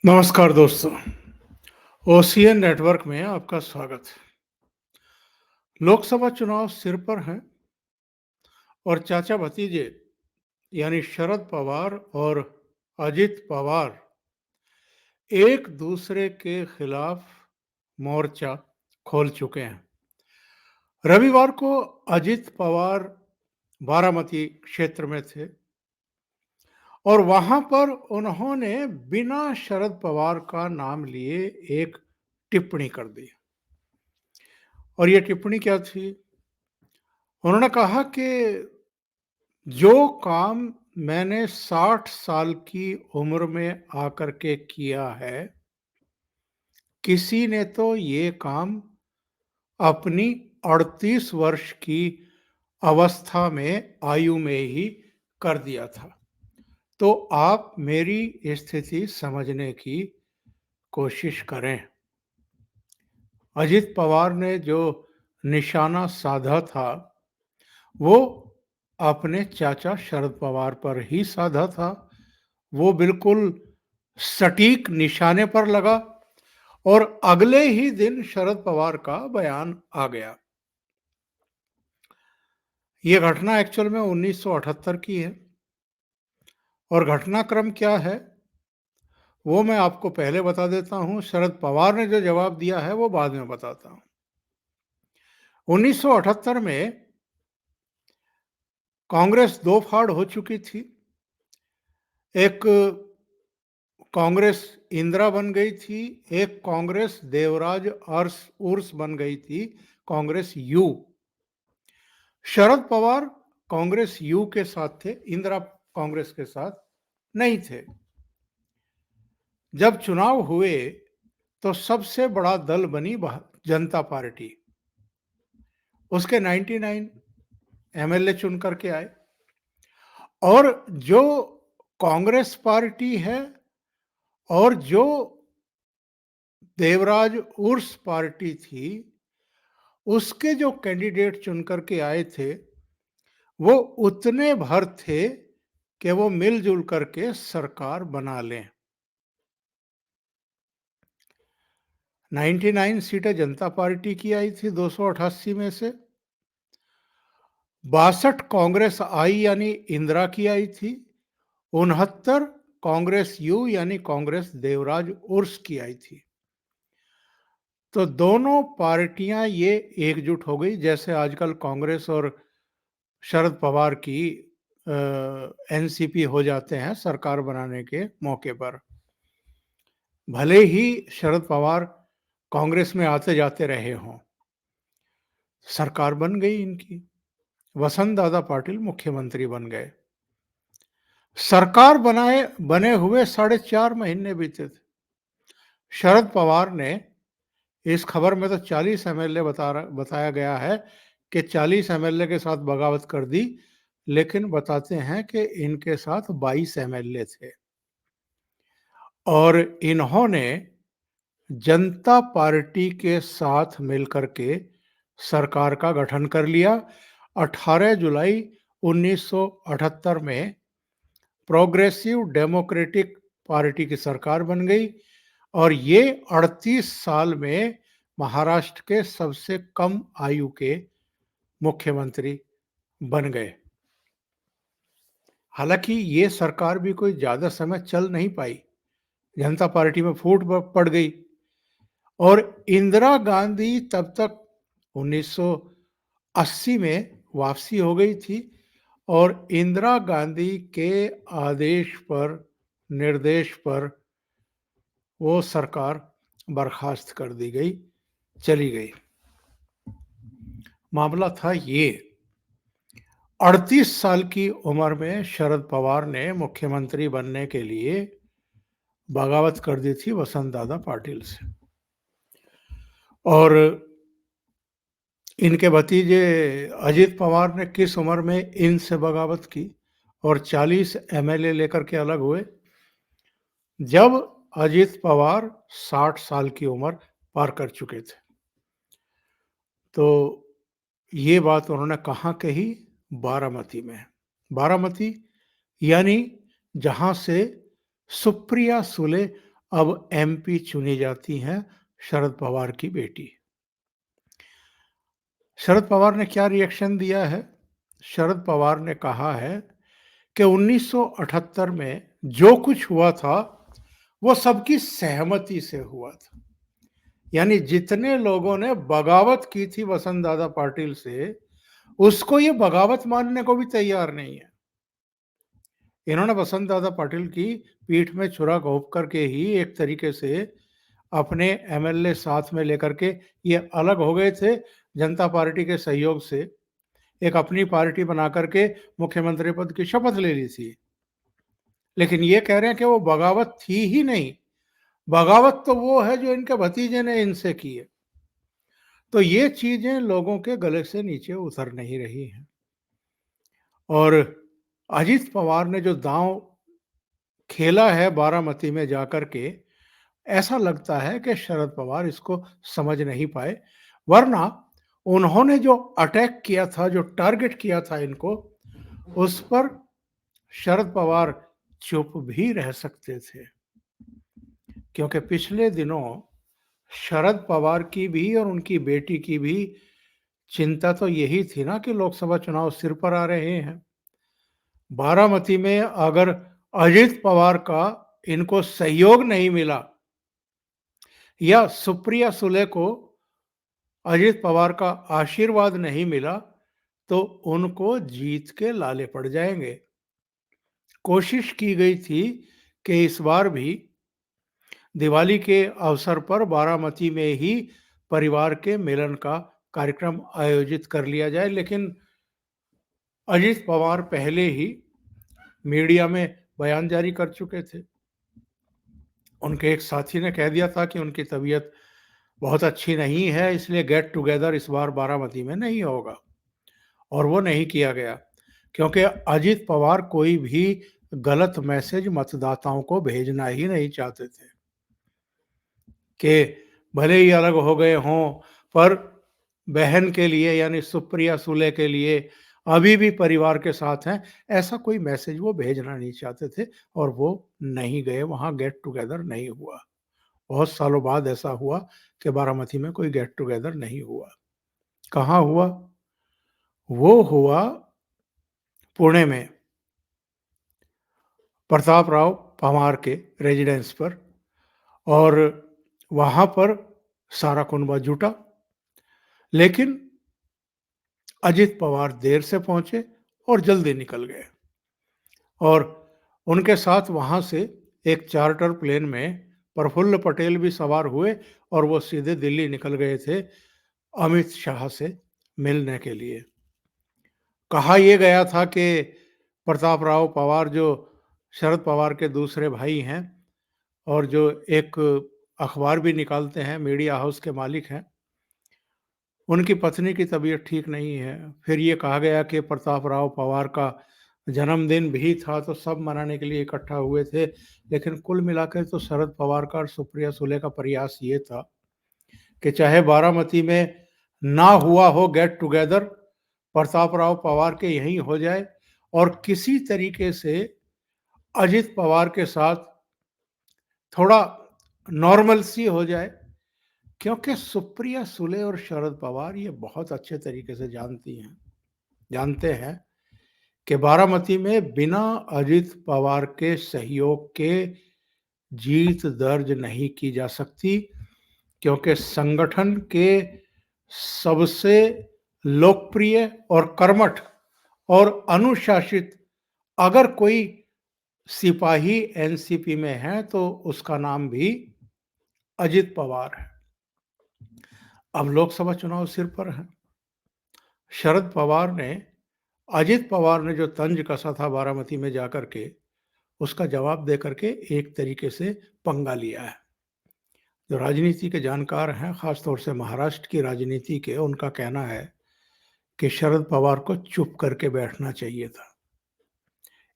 नमस्कार दोस्तों। OCN network में आपका स्वागत है। लोकसभा चुनाव सिर पर हैं और चाचा भतीजे यानी शरद पवार और अजित पवार एक दूसरे के खिलाफ मोर्चा खोल चुके हैं। रविवार को अजित पवार बारामती क्षेत्र में थे और वहां पर उन्होंने बिना शरद पवार का नाम लिए एक टिप्पणी कर दी। और ये टिप्पणी क्या थी? उन्होंने कहा कि जो काम मैंने 60 साल की उम्र में आकर के किया है, किसी ने तो ये काम अपनी 38 वर्ष की अवस्था में आयु में ही कर दिया था। तो आप मेरी स्थिति समझने की कोशिश करें। अजित पवार ने जो निशाना साधा था, वो अपने चाचा शरद पवार पर ही साधा था। वो बिल्कुल सटीक निशाने पर लगा और अगले ही दिन शरद पवार का बयान आ गया। ये घटना एक्चुअल में 1978 की है और घटनाक्रम क्या है वो मैं आपको पहले बता देता हूं। शरद पवार ने जो जवाब दिया है वो बाद में बताता हूं। 1978 में कांग्रेस दो फाड़ हो चुकी थी। एक कांग्रेस इंदिरा बन गई थी, एक कांग्रेस देवराज उर्स बन गई थी, कांग्रेस यू। शरद पवार कांग्रेस यू के साथ थे, इंदिरा कांग्रेस के साथ नहीं थे। जब चुनाव हुए तो सबसे बड़ा दल बनी जनता पार्टी। उसके 99 एमएलए चुन करके आए और जो कांग्रेस पार्टी है और जो देवराज उर्स पार्टी थी, उसके जो कैंडिडेट चुन करके आए थे वो उतने भर थे कि वो मिलजुल करके सरकार बना लें। 99 सीटें जनता पार्टी की आई थी 288 में से। 62 कांग्रेस आई यानी इंदिरा की आई थी। 69 कांग्रेस यू यानी कांग्रेस देवराज उर्स की आई थी। तो दोनों पार्टियां ये एकजुट हो गई, जैसे आजकल कांग्रेस और शरद पवार की एनसीपी हो जाते हैं सरकार बनाने के मौके पर। भले ही शरद पवार कांग्रेस में आते जाते रहे हों, सरकार बन गई इनकी। वसंत दादा पाटिल मुख्यमंत्री बन गए। सरकार बने हुए 4.5 महीने बीते थे। शरद पवार ने, इस खबर में तो 40 एमएलए बताया गया है कि 40 एमएलए के साथ बगावत कर दी, लेकिन बताते हैं कि इनके साथ 22 एमएलए थे और इन्होंने जनता पार्टी के साथ मिलकर के सरकार का गठन कर लिया। 18 जुलाई 1978 में प्रोग्रेसिव डेमोक्रेटिक पार्टी की सरकार बन गई और ये 38 साल में महाराष्ट्र के सबसे कम आयु के मुख्यमंत्री बन गए। हालांकि ये सरकार भी कोई ज्यादा समय चल नहीं पाई, जनता पार्टी में फूट पड़ गई और इंदिरा गांधी तब तक 1980 में वापसी हो गई थी और इंदिरा गांधी के आदेश पर, निर्देश पर वो सरकार बर्खास्त कर दी गई, चली गई। मामला था ये। 38 साल की उम्र में शरद पवार ने मुख्यमंत्री बनने के लिए बगावत कर दी थी वसंत दादा पाटिल से और इनके भतीजे अजित पवार ने किस उम्र में इनसे बगावत की और 40 एमएलए लेकर के अलग हुए, जब अजित पवार 60 साल की उम्र पार कर चुके थे। तो ये बात उन्होंने कहाँ कही? बारामती में। बारामती यानी जहां से सुप्रिया सुले अब एमपी चुनी जाती हैं शरद पवार की बेटी। शरद पवार ने क्या रिएक्शन दिया है? शरद पवार ने कहा है कि 1978 में जो कुछ हुआ था, वो सबकी सहमति से हुआ था। यानी जितने लोगों ने बगावत की थी वसंत दादा पाटिल से, उसको ये बगावत मानने को भी तैयार नहीं है। इन्होंने वसंत दादा पाटिल की पीठ में छुरा घोंप करके ही एक तरीके से अपने एमएलए साथ में लेकर के ये अलग हो गए थे। जनता पार्टी के सहयोग से एक अपनी पार्टी बना करके मुख्यमंत्री पद की शपथ ले ली थी। लेकिन ये कह रहे हैं कि वो बगावत थी ही नहीं। बगावत तो वो है जो इनके भतीजे ने इनसे की है। तो ये चीजें लोगों के गले से नीचे उतर नहीं रही हैं। और अजीत पवार ने जो दांव खेला है बारामती में जाकर के, ऐसा लगता है कि शरद पवार इसको समझ नहीं पाए। वरना उन्होंने जो अटैक किया था, जो टारगेट किया था इनको, उस पर शरद पवार चुप भी रह सकते थे। क्योंकि पिछले दिनों शरद पवार की भी और उनकी बेटी की भी चिंता तो यही थी ना कि लोकसभा चुनाव सिर पर आ रहे हैं। बारामती में अगर अजित पवार का इनको सहयोग नहीं मिला या सुप्रिया सुले को अजित पवार का आशीर्वाद नहीं मिला, तो उनको जीत के लाले पड़ जाएंगे। कोशिश की गई थी कि इस बार भी दिवाली के अवसर पर बारामती में ही परिवार के मिलन का कार्यक्रम आयोजित कर लिया जाए, लेकिन अजित पवार पहले ही मीडिया में बयान जारी कर चुके थे। उनके एक साथी ने कह दिया था कि उनकी तबीयत बहुत अच्छी नहीं है, इसलिए गेट टुगेदर इस बार बारामती में नहीं होगा। और वो नहीं किया गया क्योंकि अजित पवार कोई भी गलत मैसेज मतदाताओं को भेजना ही नहीं चाहते थे कि भले ही अलग हो गए हों, पर बहन के लिए यानी सुप्रिया सुले के लिए अभी भी परिवार के साथ हैं, ऐसा कोई मैसेज वो भेजना नहीं चाहते थे। और वो नहीं गए, वहाँ गेट टुगेदर नहीं हुआ। बहुत सालों बाद ऐसा हुआ कि बारामती में कोई गेट टुगेदर नहीं हुआ। कहाँ हुआ? वो हुआ पुणे में प्रताप राव पवार के रेजिडेंस पर। और वहां पर सारा कुनबा जुटा, लेकिन अजित पवार देर से पहुंचे और जल्दी निकल गए। और उनके साथ वहां से एक चार्टर प्लेन में प्रफुल्ल पटेल भी सवार हुए और वो सीधे दिल्ली निकल गए थे अमित शाह से मिलने के लिए। कहा यह गया था कि प्रताप राव पवार जो शरद पवार के दूसरे भाई हैं और जो एक अखबार भी निकालते हैं, मीडिया हाउस के मालिक हैं, उनकी पत्नी की तबीयत ठीक नहीं है। फिर ये कहा गया कि प्रताप राव पवार का जन्मदिन भी था, तो सब मनाने के लिए इकट्ठा हुए थे। लेकिन कुल मिलाकर तो शरद पवार का और सुप्रिया सुले का प्रयास ये था कि चाहे बारामती में ना हुआ हो गेट टुगेदर, प्रताप राव पवार के यहीं हो जाए और किसी तरीके से अजित पवार के साथ थोड़ा नॉर्मल सी हो जाए। क्योंकि सुप्रिया सुले और शरद पवार ये बहुत अच्छे तरीके से जानते हैं कि बारामती में बिना अजित पवार के सहयोग के जीत दर्ज नहीं की जा सकती। क्योंकि संगठन के सबसे लोकप्रिय और कर्मठ और अनुशासित अगर कोई सिपाही एनसीपी में है तो उसका नाम भी अजित पवार है। अब लोकसभा चुनाव सिर पर है। शरद पवार ने अजित पवार ने जो तंज कसा था बारामती में जाकर के, उसका जवाब दे करके एक तरीके से पंगा लिया है। जो राजनीति के जानकार हैं, खासतौर से महाराष्ट्र की राजनीति के, उनका कहना है कि शरद पवार को चुप करके बैठना चाहिए था,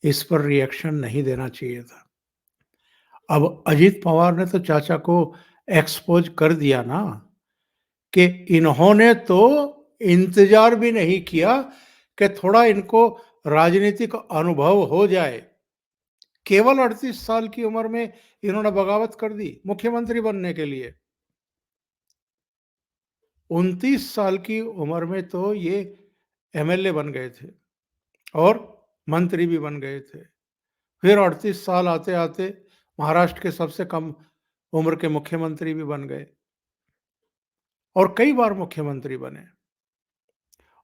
इस पर रिएक्शन नहीं देना चाहिए था। अब अजित पवार ने तो चाचा को एक्सपोज कर दिया ना कि इन्होंने तो इंतजार भी नहीं किया कि थोड़ा इनको राजनीतिक अनुभव हो जाए केवल 38 साल की उम्र में इन्होंने बगावत कर दी मुख्यमंत्री बनने के लिए। 29 साल की उम्र में तो ये एमएलए बन गए थे और मंत्री भी बन गए थे। फिर 38 साल आते-आते महाराष्ट्र के सबसे कम उम्र के मुख्यमंत्री भी बन गए और कई बार मुख्यमंत्री बने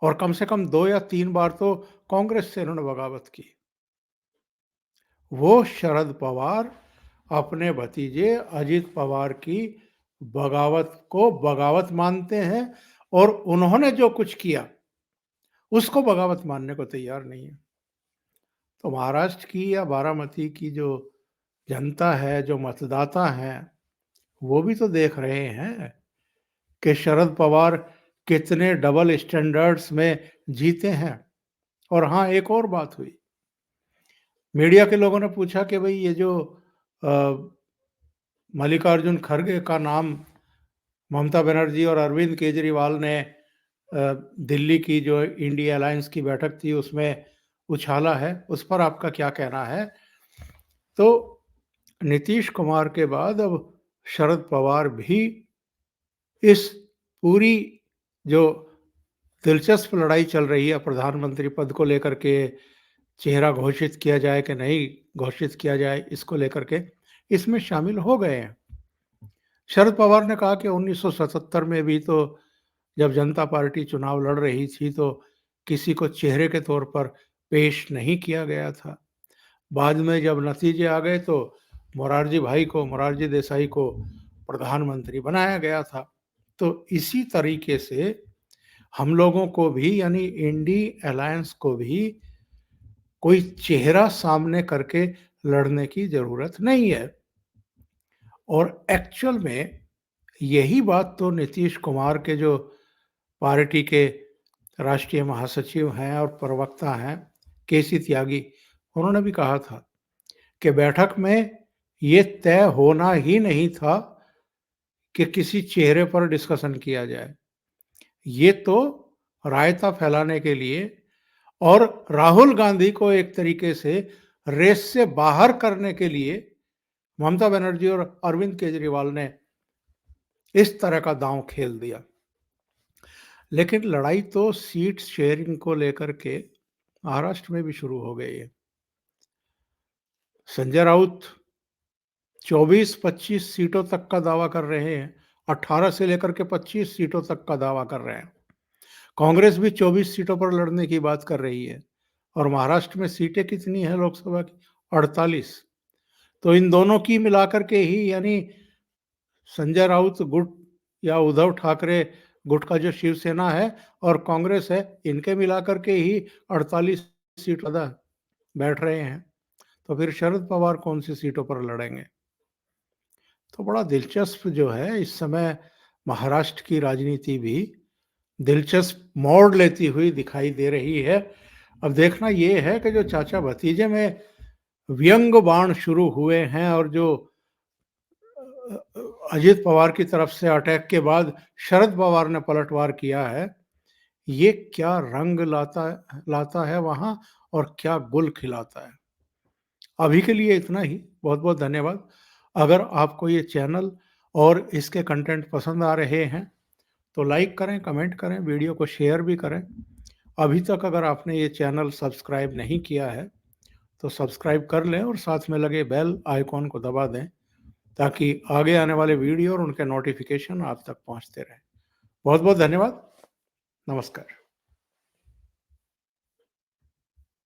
और कम से कम 2 या 3 बार तो कांग्रेस से इन्होंने बगावत की। वो शरद पवार अपने भतीजे अजित पवार की बगावत को बगावत मानते हैं और उन्होंने जो कुछ किया, उसको बगावत मानने को तैयार नहीं है। तो महाराष्ट्र की या बारामती की जो जनता है, जो मतदाता हैं, वो भी तो देख रहे हैं कि शरद पवार कितने डबल स्टैंडर्ड्स में जीते हैं। और हाँ, एक और बात हुई। मीडिया के लोगों ने पूछा कि भई ये जो अ, मल्लिकार्जुन खड़गे का नाम ममता बनर्जी और अरविंद केजरीवाल ने दिल्ली की जो इंडिया अलायंस की बैठक थी उसमें उछाला है, उस पर आपका क्या कहना है? तो नीतीश कुमार के बाद अब शरद पवार भी इस पूरी जो दिलचस्प लड़ाई चल रही है प्रधानमंत्री पद को लेकर के, चेहरा घोषित किया जाए कि नहीं घोषित किया जाए, इसको लेकर के इसमें शामिल हो गए हैं। शरद पवार ने कहा कि 1977 में भी तो जब जनता पार्टी चुनाव लड़ रही थी तो किसी को चेहरे के तौर पर पेश नहीं किया गया था। बाद में जब नतीजे आ गए तो मोरारजी देसाई को प्रधानमंत्री बनाया गया था। तो इसी तरीके से हम लोगों को भी यानी इंडी अलायंस को भी कोई चेहरा सामने करके लड़ने की ज़रूरत नहीं है। और एक्चुअल में यही बात तो नीतीश कुमार के जो पार्टी के राष्ट्रीय महासचिव हैं और प्रवक्ता हैं, केसी त्यागी, उन्होंने भी कहा था कि बैठक में ये तय होना ही नहीं था कि किसी चेहरे पर डिस्कशन किया जाए। ये तो रायता फैलाने के लिए और राहुल गांधी को एक तरीके से रेस से बाहर करने के लिए ममता बनर्जी और अरविंद केजरीवाल ने इस तरह का दांव खेल दिया। लेकिन लड़ाई तो सीट शेयरिंग को लेकर के महाराष्ट्र में भी शुरू हो गई है। संजय राउत 24-25 सीटों तक का दावा कर रहे हैं, 18 से लेकर के 25 सीटों तक का दावा कर रहे हैं। कांग्रेस भी 24 सीटों पर लड़ने की बात कर रही है और महाराष्ट्र में सीटें कितनी हैं लोकसभा की? 48। तो इन दोनों की मिलाकर के ही यानी संजय राउत गुट या उद्धव ठाकरे गुट का जो शिवसेना है और कांग्रेस है, इनके मिलाकर के ही 48 सीट ज़्यादा बैठ रहे हैं। तो फिर शरद पवार कौन सी सीटों पर लड़ेंगे? तो बड़ा दिलचस्प जो है इस समय महाराष्ट्र की राजनीति भी दिलचस्प मोड़ लेती हुई दिखाई दे रही है। अब देखना ये है कि जो चाचा भतीजे में व्यंग बाण शुरू हुए हैं और जो अजित पवार की तरफ से अटैक के बाद शरद पवार ने पलटवार किया है, ये क्या रंग लाता लाता है वहाँ और क्या गुल खिलाता है। अभी के लिए इतना ही। बहुत-बहुत धन्यवाद। अगर आपको ये चैनल और इसके कंटेंट पसंद आ रहे हैं, तो लाइक करें, कमेंट करें, वीडियो को शेयर भी करें। अभी तक अगर आपने ये चैनल सब्सक्राइब नहीं किया है, तो सब्सक्राइब कर लें और साथ में लगे बेल आइकॉन को दबा दें, ताकि आगे आने वाले वीडियो और उनके नोटिफिकेशन आप तक पहुँचते रहें। बहुत-बहुत धन्यवाद। नमस्कार।